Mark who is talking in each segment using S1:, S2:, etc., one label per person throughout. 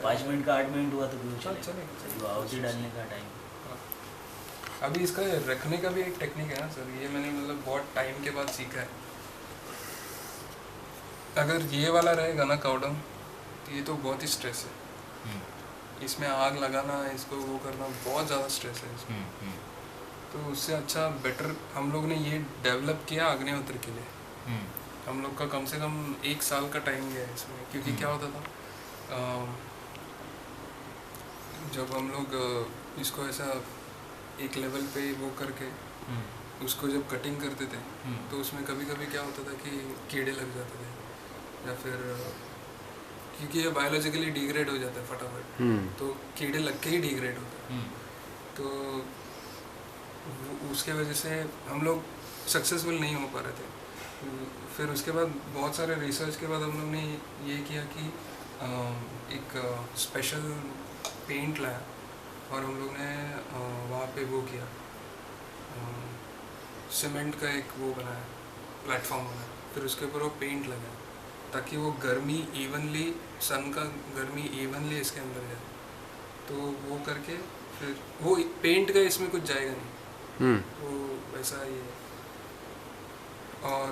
S1: 5 minute का 8 minute हुआ तो क्यों
S2: हाँ,
S1: चलेगा?
S2: चलेगा।
S1: चलिए, आहुति डालने का टाइम।
S2: अभी इसका रखने का भी एक टेक्निक है ना सर, ये मैंने मतलब बहुत टाइम के बाद सीखा है। अगर ये वाला रहेगा ना काउडंग, तो ये तो बहुत ही स्ट्रेस है। इसमें आग लगाना, इसको वो करना, बहुत ज़्यादा स्ट्रेस है इसमें। तो उससे अच्छा बेटर हम लोग ने ये डेवलप किया अग्निहोत्र के लिए। हम लोग का कम से कम 1 साल का टाइम गया है इसमें, क्योंकि क्या होता था, जब हम लोग इसको ऐसा एक लेवल पे वो करके उसको जब कटिंग करते थे, तो उसमें कभी कभी क्या होता था कि कीड़े लग जाते थे, या फिर क्योंकि ये बायोलॉजिकली डिग्रेड हो जाता है फटाफट, तो कीड़े लग के ही डिग्रेड होता है। तो उसके वजह से हम लोग सक्सेसफुल नहीं हो पा रहे थे। फिर उसके बाद बहुत सारे रिसर्च के बाद हम लोग ने ये किया कि एक स्पेशल पेंट लाया, और हम लोग ने वहाँ पे वो किया, सीमेंट का एक वो बनाया, प्लेटफॉर्म बनाया, फिर उसके ऊपर वो पेंट लगाया, ताकि वो गर्मी इवनली, सन का गर्मी इवनली इसके अंदर जाए। तो वो करके फिर वो पेंट का इसमें कुछ जाएगा नहीं, वो वैसा ही है। और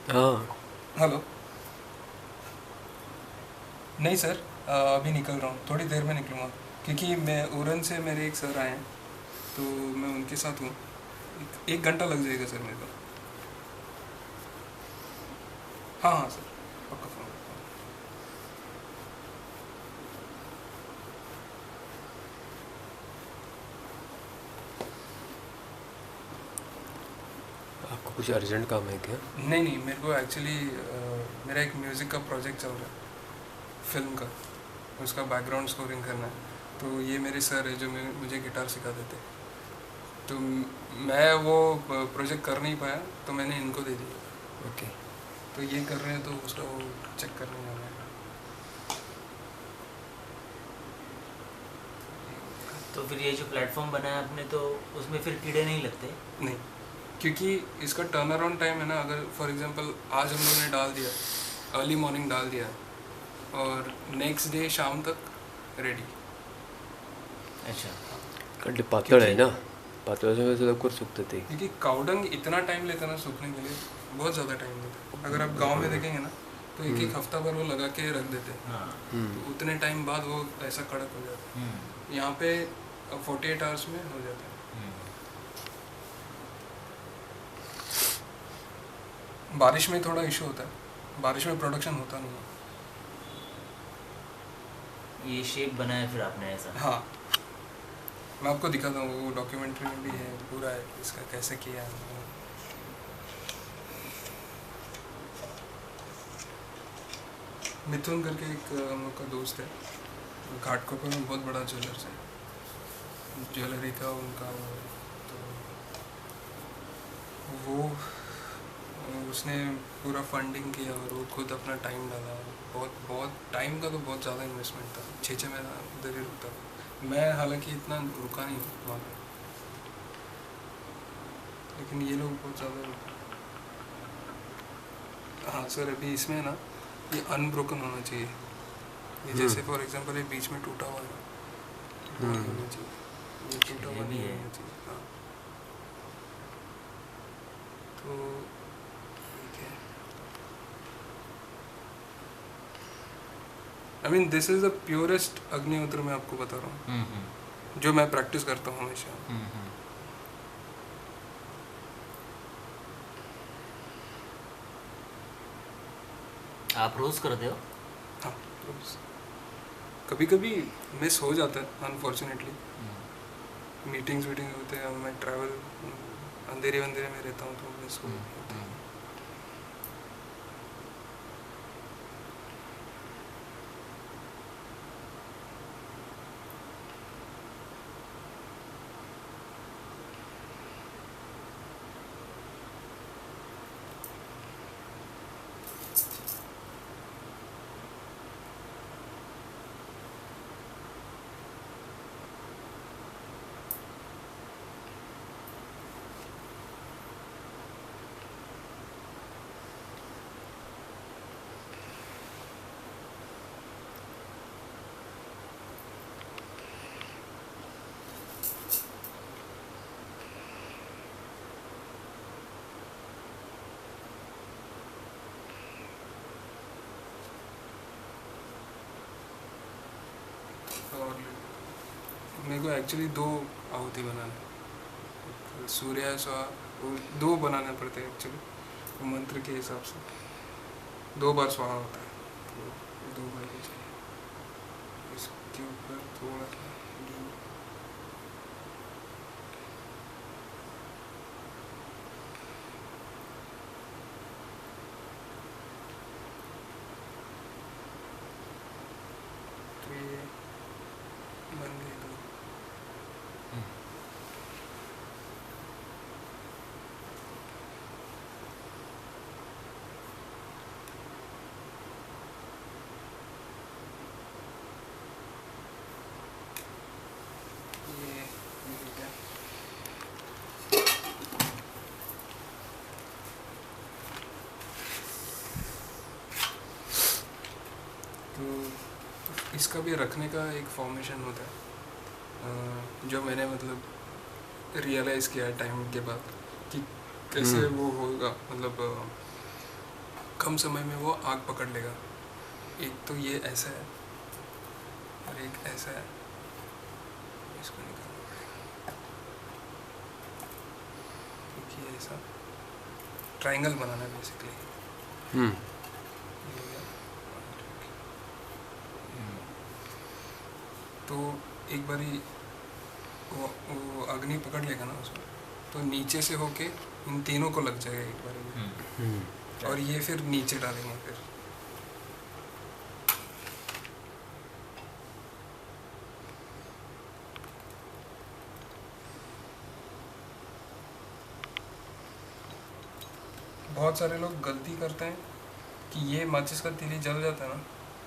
S3: हाँ,
S2: हेलो, नहीं सर, अभी निकल रहा हूँ, थोड़ी देर में निकलूँगा, क्योंकि मैं उरन से मेरे एक सर आए हैं, तो मैं उनके साथ हूँ। 1 घंटा लग जाएगा सर मेरे को। हाँ हाँ सर, पक्का फ़ोन करता हूँ।
S3: आपको कुछ अर्जेंट काम है क्या?
S2: नहीं नहीं, मेरे को एक्चुअली मेरा एक म्यूज़िक का प्रोजेक्ट चल रहा है, फिल्म का, उसका बैकग्राउंड स्कोरिंग करना है। तो ये मेरे सर है जो मुझे गिटार सिखा देते, तो मैं वो प्रोजेक्ट कर नहीं पाया, तो मैंने इनको दे दिया।
S3: ओके।
S2: तो ये कर रहे हैं, तो उसका वो चेक करने जाना है।
S1: तो फिर ये जो प्लेटफॉर्म बनाया आपने, तो उसमें फिर कीड़े नहीं लगते?
S2: नहीं, क्योंकि इसका टर्न अराउंड टाइम है ना, अगर फॉर एग्जांपल आज हम लोगों ने डाल दिया, अर्ली मॉर्निंग डाल दिया, और नेक्स्ट डे शाम तक रेडी।
S1: अच्छा,
S3: कारण ते पातळ आहे ना, पातळ असल्यामुळे ते लवकर सुकतं ते.
S2: क्योंकि काउडंग इतना टाइम लेता है ना सूखने के लिए, बहुत ज़्यादा टाइम लेता है। अगर आप गांव में देखेंगे ना, तो एक एक हफ्ता भर वो लगा के रख देते हैं,
S1: हाँ।
S2: तो उतने टाइम बाद वो ऐसा कड़क हो जाता है। यहाँ पे 48 आवर्स में हो जाता है। बारिश में थोड़ा इशू होता है, बारिश में प्रोडक्शन होता नहीं है।
S1: ये शेप बनाया फिर आपने ऐसा?
S2: हाँ, मैं आपको दिखाता हूँ, वो डॉक्यूमेंट्री में भी है, पूरा है इसका कैसे किया है। मिथुन करके एक हम लोग का दोस्त है, घाटकोपर में बहुत बड़ा ज्वेलर्स है, ज्वेलरी का उनका वो है। तो वो उसने पूरा फंडिंग किया, और वो खुद अपना टाइम डाला। बहुत बहुत टाइम का तो बहुत ज़्यादा इन्वेस्टमेंट था, 6 महीना उधर ही रुकता था। मैं हालांकि इतना रुका नहीं वहाँ पे, लेकिन ये लोग बहुत ज़्यादा रुके। हाँ सर, अभी इसमें ना ये अनब्रोकन होना चाहिए। ये जैसे फॉर एग्जांपल ये बीच में टूटा हुआ है, वो नहीं होना चाहिए, ये टूटा हुआ
S1: भी
S2: नहीं
S1: है।
S2: होना चाहिए। हाँ, तो ठीक है। I mean this is the purest अग्निहोत्र, मैं आपको बता रहा हूँ, जो मैं प्रैक्टिस करता हूँ हमेशा।
S1: आप रोज करते हो?
S2: हाँ, कभी कभी मिस हो जाता है अनफॉर्चुनेटली, मीटिंग्स होते हैं, मैं ट्रैवल अंधेरे अंधेरे में रहता हूँ, तो मिस हो जाता है। और मेरे को एक्चुअली 2 आहुति बनाना है, सूर्य स्वाहा, वो 2 बनाने पड़ते हैं एक्चुअली मंत्र के हिसाब से, 2 बार स्वाहा होता है, तो 2 बार ही चाहिए। इसके ऊपर थोड़ा सा घी, तो ये बन गई 2। ये ठीक है। तो इसका भी रखने का एक फॉर्मेशन होता है, जो मैंने मतलब रियलाइज़ किया टाइम के बाद कि कैसे वो होगा, मतलब कम समय में वो आग पकड़ लेगा। एक तो ये ऐसा है और एक ऐसा है, इसको निकालना पड़ेगा क्योंकि ऐसा ट्रायंगल बनाना है बेसिकली। तो एक बारी वो अग्नि पकड़ लेगा ना उसमें, तो नीचे से होके इन तीनों को लग जाएगा एक बारी में, और ये फिर नीचे डालेंगे फिर। बहुत सारे लोग गलती करते हैं कि ये माचिस का तीली जल जाता है ना,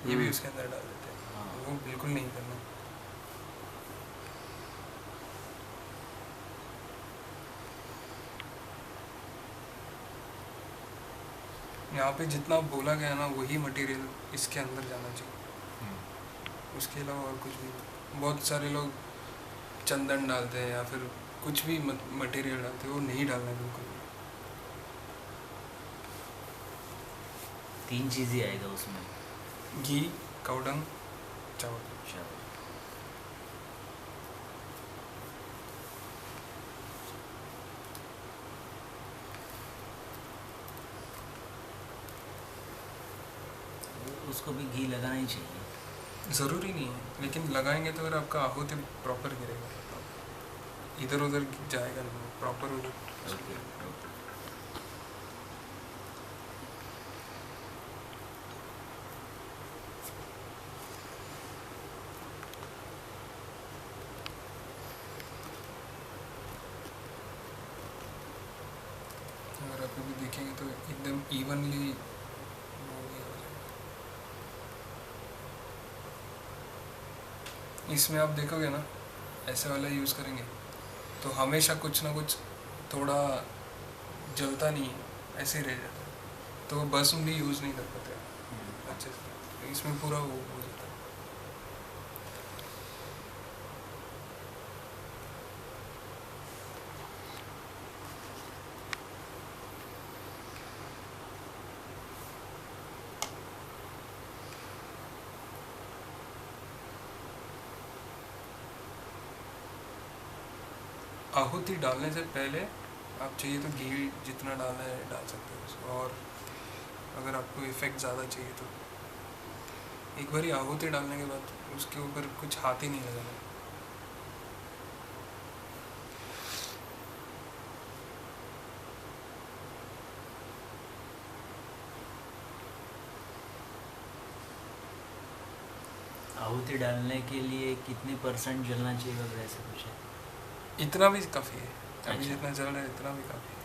S2: ये भी उसके अंदर डाल देते हैं, वो बिल्कुल नहीं करना। यहाँ पे जितना बोला गया ना वही मटेरियल इसके अंदर जाना चाहिए, उसके अलावा और कुछ भी नहीं। बहुत सारे लोग चंदन डालते हैं या फिर कुछ भी मटेरियल डालते हैं, वो नहीं डालना है बिल्कुल।
S1: 3 चीज़ ही आएगा उसमें,
S2: घी, कावडंग, चावल।
S1: उसको भी घी लगाना ही चाहिए।
S2: ज़रूरी नहीं है, लेकिन लगाएंगे तो फिर आपका आहुति प्रॉपर गिरेगा, इधर उधर जाएगा नहीं, प्रॉपर उधर।
S1: ओके।
S2: अगर आप अभी देखेंगे तो एकदम इवनली इसमें आप देखोगे ना, ऐसे वाला यूज़ करेंगे तो हमेशा कुछ ना कुछ थोड़ा जलता नहीं है, ऐसे ही रह जाता है, तो बस भी यूज़ नहीं कर पाते अच्छे से। इसमें पूरा वो हो जाता है। आहुति डालने से पहले आप चाहिए तो घी जितना डालना है डाल सकते हो उसको, और अगर आपको इफ़ेक्ट ज़्यादा चाहिए तो एक बारी आहुति डालने के बाद उसके ऊपर कुछ हाथ ही नहीं लगाना।
S1: आहुति डालने के लिए कितने % जलना चाहिए अगर ऐसा कुछ है?
S2: इतना भी काफ़ी है, अभी
S1: अच्छा।
S2: जितना जल रहा है इतना भी काफ़ी है।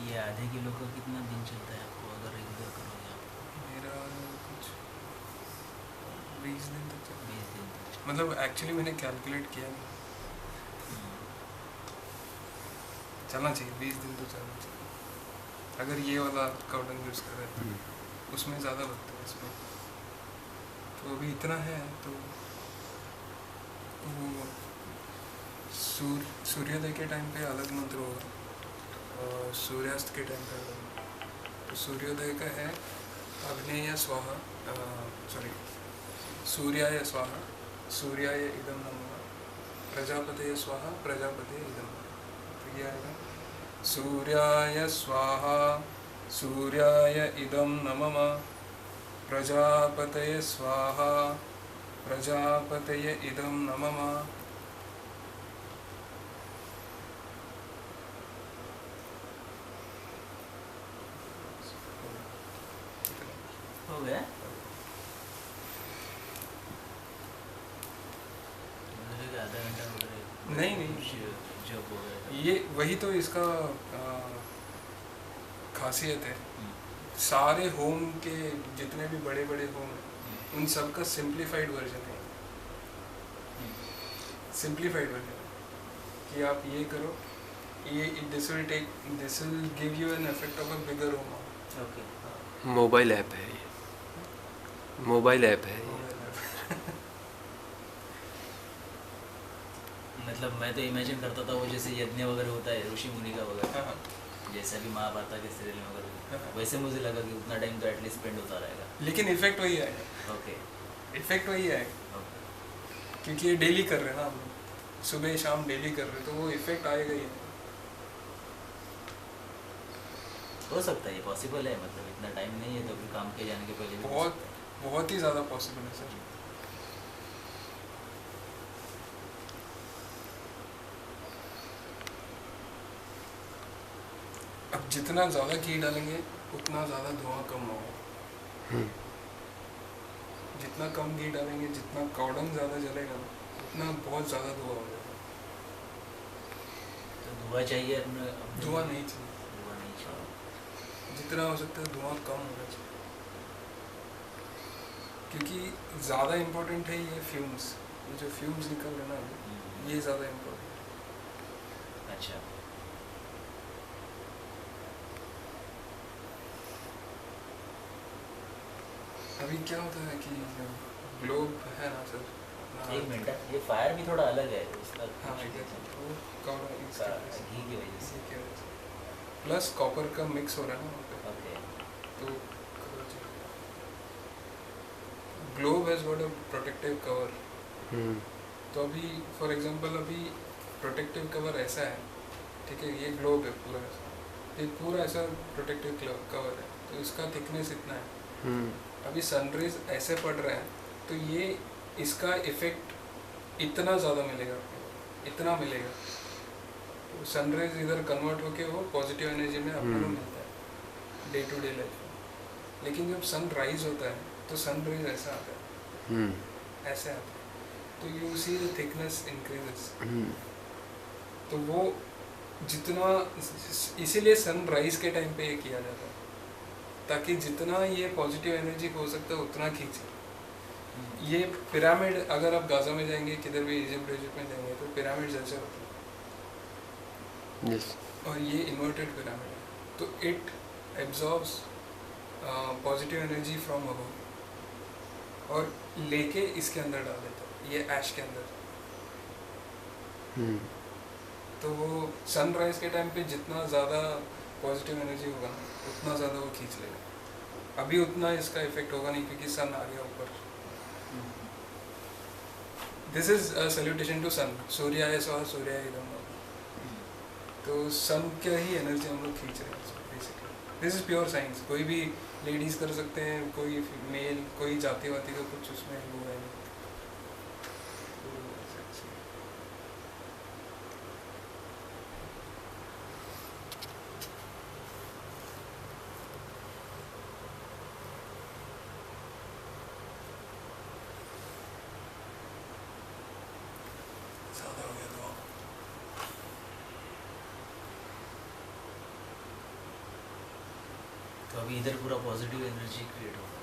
S1: ये आधे किलो का कितना दिन चलता है आपको अगर रेगुलर करोगे आप?
S2: मेरा कुछ 20 दिन तक चला।
S1: 20 दिन तक।
S2: मतलब एक्चुअली मैंने कैलकुलेट किया नहीं, चलना चाहिए 20 दिन तो चलना चाहिए अगर ये वाला काउडन यूज़ कर रहे हैं। उसमें ज़्यादा लगता है इसमें। तो अभी इतना है तो वो सूर्योदय के टाइम पे अलग मंत्र होगा और सूर्यास्त के टाइम पे अलग। तो सूर्योदय का है अग्नेय स्वाहा, सॉरी सूर्याय स्वाहा सूर्याय इदं नमः, प्रजापतये स्वाहा प्रजापतये इदं नमः। तो ये आएगा सूर्याय स्वाहा सूर्याय इदं नमः, प्रजापतये स्वाहा प्रजापतये इदं नमः।
S1: हो गया? मुझे लगा आधा घंटा हो गया।
S2: नहीं
S1: जब हो गया
S2: ये वही तो इसका खासियत है। सारे होम के जितने भी बड़े बड़े होम हैं उन सब का सिंप्लीफाइड वर्जन है। सिंप्लीफाइड वर्जन कि आप ये करो, ये this will give you an effect of a bigger home.
S1: Okay.
S3: Mobile app है ये, मोबाइल ऐप है ये।
S1: मतलब मैं तो इमेजिन करता था वो जैसे यज्ञ वगैरह होता है ऋषि मुनि का वगैरह, जैसे अभी महाभारत के सीरियल में वगैरह, वैसे मुझे लगा कि उतना टाइम तो एटलीस्ट स्पेंड होता रहेगा।
S2: लेकिन इफेक्ट वही आएगा।
S1: ओके।
S2: इफेक्ट वही आएगा
S1: ओके।
S2: क्योंकि ये डेली कर रहे हैं ना हम लोग, सुबह शाम डेली कर रहे हैं, तो वो इफेक्ट आएगा ही।
S1: हो सकता है, ये पॉसिबल है, मतलब इतना टाइम नहीं है तो फिर काम के जाने के पहले भी हो सकता है।
S2: बहुत ही ज़्यादा पॉसिबल है सर। अब जितना ज़्यादा घी डालेंगे उतना ज़्यादा धुआं कम होगा। जितना कम घी डालेंगे, जितना कौड़न ज़्यादा जलेगा ना, उतना बहुत ज़्यादा धुआं हो जाएगा।
S1: तो धुआं चाहिए अपने
S2: धुआं नहीं चाहिए,
S1: धुआं नहीं चाहिए।
S2: जितना हो सकता है धुआं कम होना चाहिए, क्योंकि ज़्यादा इम्पोर्टेंट है ये फ्यूम्स। ये जो फ्यूम्स निकल रहे ना, ये ज़्यादा इम्पोर्टेंट है।
S1: अच्छा।
S2: अभी क्या होता है कि ग्लोब है ना सर,
S1: एक मिनट, ये फायर भी थोड़ा अलग है उसका।
S2: हाँ वो कौड़ा
S1: घी की वजह से।
S2: प्लस कॉपर का मिक्स हो रहा है ना वहाँ पे,
S1: ओके।
S2: तो globe has got a protective cover. तो अभी फॉर एग्जांपल अभी प्रोटेक्टिव कवर ऐसा है, ठीक है, ये ग्लोब है पूरा ऐसा, ये पूरा ऐसा प्रोटेक्टिव कवर है, तो इसका थिकनेस इतना है। अभी सनरेज ऐसे पड़ रहे हैं तो ये इसका इफेक्ट इतना ज़्यादा मिलेगा, इतना मिलेगा। तो सनरेज इधर कन्वर्ट होके वो पॉजिटिव एनर्जी में अपने को मिलता है डे टू डे लाइफ में। लेकिन जब सन राइज होता है तो सन रेज ऐसा आता है, ऐसे आता है, तो you see the thickness increases. तो वो जितना, इसीलिए सन राइज के टाइम पे ये किया जाता है, ताकि जितना ये पॉजिटिव एनर्जी हो सकता है उतना खींचे। ये पिरामिड, अगर आप गाजा में जाएंगे, किधर भी इजिप्ट में जाएंगे, तो पिरामिड जैसे होते हैं।
S3: यस।
S2: और ये इन्वर्टेड पिरामिड है, तो it absorbs positive energy from above और लेके इसके अंदर डाल देता है, ये ऐश के अंदर। तो वो सनराइज के टाइम पे जितना ज़्यादा पॉजिटिव एनर्जी होगा ना, उतना ज़्यादा वो खींच लेगा। अभी उतना इसका इफेक्ट होगा नहीं क्योंकि सन आ गया ऊपर। This is a salutation to sun, सूर्याय स्वाहा सूर्याय नमः। तो सन का ही एनर्जी हम लोग खींच रहे हैं basically. This is pure science. कोई भी लेडीज कर सकते हैं, कोई मेल, कोई जाति वाति का कुछ उसमें वो है नहीं।
S1: तो अभी इधर पूरा पॉजिटिव एनर्जी क्रिएट होगा।